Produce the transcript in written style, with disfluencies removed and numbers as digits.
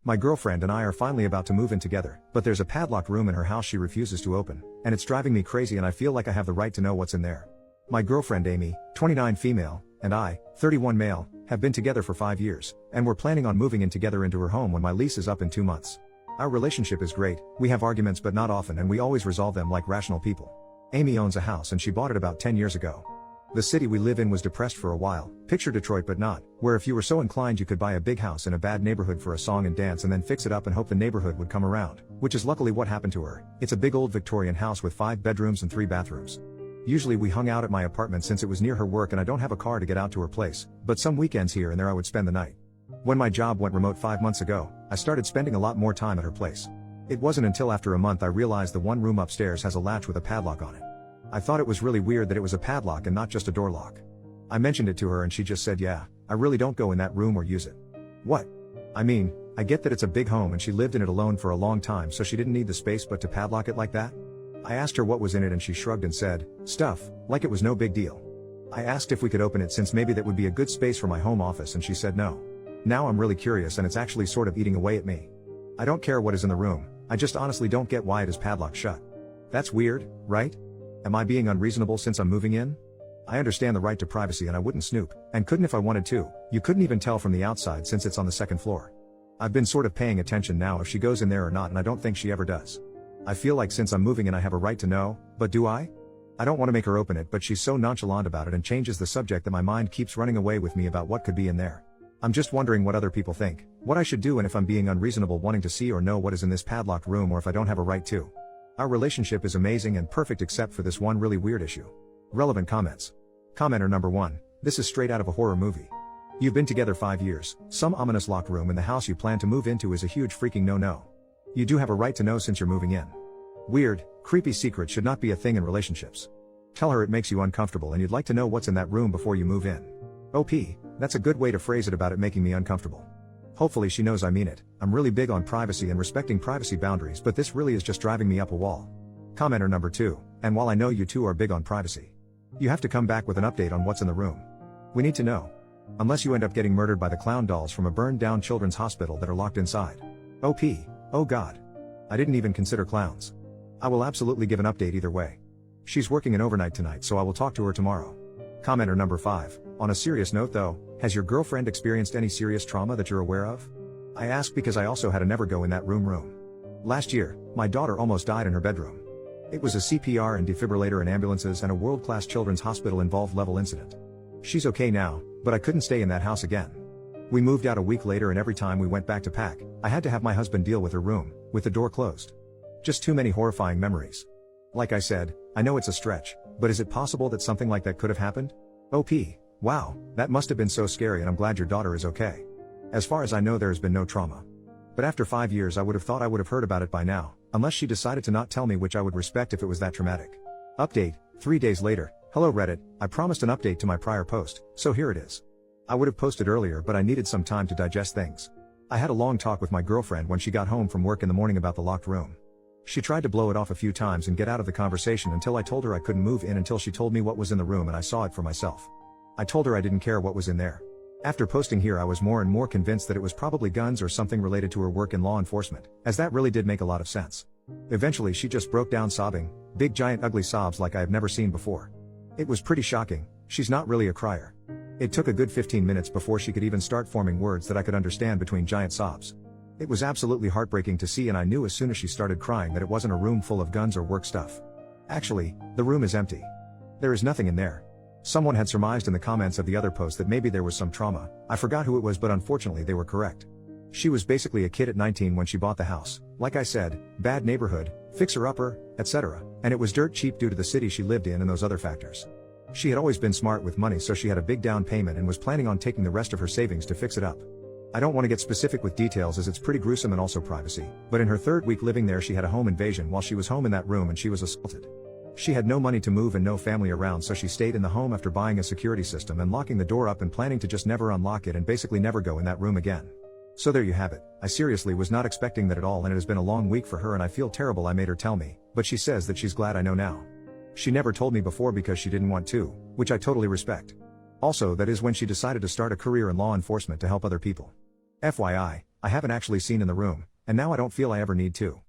My girlfriend and I are finally about to move in together, but there's a padlocked room in her house she refuses to open, and it's driving me crazy and I feel like I have the right to know what's in there. My girlfriend Amy, 29 female, and I, 31 male, have been together for 5 years, and we're planning on moving in together into her home when my lease is up in 2 months. Our relationship is great, we have arguments but not often and we always resolve them like rational people. Amy owns a house and she bought it about 10 years ago. The city we live in was depressed for a while, picture Detroit but not, where if you were so inclined you could buy a big house in a bad neighborhood for a song and dance and then fix it up and hope the neighborhood would come around, which is luckily what happened to her. It's a big old Victorian house with 5 bedrooms and 3 bathrooms. Usually we hung out at my apartment since it was near her work and I don't have a car to get out to her place, but some weekends here and there I would spend the night. When my job went remote 5 months ago, I started spending a lot more time at her place. It wasn't until after a month I realized the one room upstairs has a latch with a padlock on it. I thought it was really weird that it was a padlock and not just a door lock. I mentioned it to her and she just said yeah, I really don't go in that room or use it. What? I mean, I get that it's a big home and she lived in it alone for a long time so she didn't need the space but to padlock it like that? I asked her what was in it and she shrugged and said, stuff, like it was no big deal. I asked if we could open it since maybe that would be a good space for my home office and she said no. Now I'm really curious and it's actually sort of eating away at me. I don't care what is in the room, I just honestly don't get why it is padlocked shut. That's weird, right? Am I being unreasonable since I'm moving in? I understand the right to privacy and I wouldn't snoop, and couldn't if I wanted to. You couldn't even tell from the outside since it's on the 2nd floor. I've been sort of paying attention now if she goes in there or not and I don't think she ever does. I feel like since I'm moving in I have a right to know, but do I? I don't want to make her open it but she's so nonchalant about it and changes the subject that my mind keeps running away with me about what could be in there. I'm just wondering what other people think, what I should do and if I'm being unreasonable wanting to see or know what is in this padlocked room or if I don't have a right to. Our relationship is amazing and perfect except for this one really weird issue. Relevant comments. Commenter number 1, this is straight out of a horror movie. You've been together 5 years, some ominous locked room in the house you plan to move into is a huge freaking no-no. You do have a right to know since you're moving in. Weird, creepy secret should not be a thing in relationships. Tell her it makes you uncomfortable and you'd like to know what's in that room before you move in. OP, that's a good way to phrase it about it making me uncomfortable. Hopefully she knows I mean it. I'm really big on privacy and respecting privacy boundaries but this really is just driving me up a wall. Commenter number 2, and while I know you two are big on privacy, you have to come back with an update on what's in the room. We need to know. Unless you end up getting murdered by the clown dolls from a burned down children's hospital that are locked inside. OP, oh god. I didn't even consider clowns. I will absolutely give an update either way. She's working an overnight tonight so I will talk to her tomorrow. Commenter number 5, on a serious note though, has your girlfriend experienced any serious trauma that you're aware of? I ask because I also had a never go in that room. Last year, my daughter almost died in her bedroom. It was a CPR and defibrillator and ambulances and a world-class children's hospital involved level incident. She's okay now, but I couldn't stay in that house again. We moved out a week later and every time we went back to pack, I had to have my husband deal with her room, with the door closed. Just too many horrifying memories. Like I said, I know it's a stretch, but is it possible that something like that could have happened? OP, wow, that must have been so scary and I'm glad your daughter is okay. As far as I know there has been no trauma. But after 5 years I would have thought I would have heard about it by now, unless she decided to not tell me, which I would respect if it was that traumatic. Update, 3 days later. Hello Reddit, I promised an update to my prior post, so here it is. I would have posted earlier but I needed some time to digest things. I had a long talk with my girlfriend when she got home from work in the morning about the locked room. She tried to blow it off a few times and get out of the conversation until I told her I couldn't move in until she told me what was in the room and I saw it for myself. I told her I didn't care what was in there. After posting here I was more and more convinced that it was probably guns or something related to her work in law enforcement, as that really did make a lot of sense. Eventually she just broke down sobbing, big giant ugly sobs like I have never seen before. It was pretty shocking, she's not really a crier. It took a good 15 minutes before she could even start forming words that I could understand between giant sobs. It was absolutely heartbreaking to see and I knew as soon as she started crying that it wasn't a room full of guns or work stuff. Actually, the room is empty. There is nothing in there. Someone had surmised in the comments of the other post that maybe there was some trauma. I forgot who it was but unfortunately they were correct. She was basically a kid at 19 when she bought the house. Like I said, bad neighborhood, fixer-upper, etc. And it was dirt cheap due to the city she lived in and those other factors. She had always been smart with money so she had a big down payment and was planning on taking the rest of her savings to fix it up. I don't want to get specific with details as it's pretty gruesome and also privacy, but in her 3rd week living there she had a home invasion while she was home in that room and she was assaulted. She had no money to move and no family around so she stayed in the home after buying a security system and locking the door up and planning to just never unlock it and basically never go in that room again. So there you have it. I seriously was not expecting that at all and it has been a long week for her and I feel terrible I made her tell me, but she says that she's glad I know now. She never told me before because she didn't want to, which I totally respect. Also that is when she decided to start a career in law enforcement to help other people. FYI, I haven't actually seen in the room, and now I don't feel I ever need to.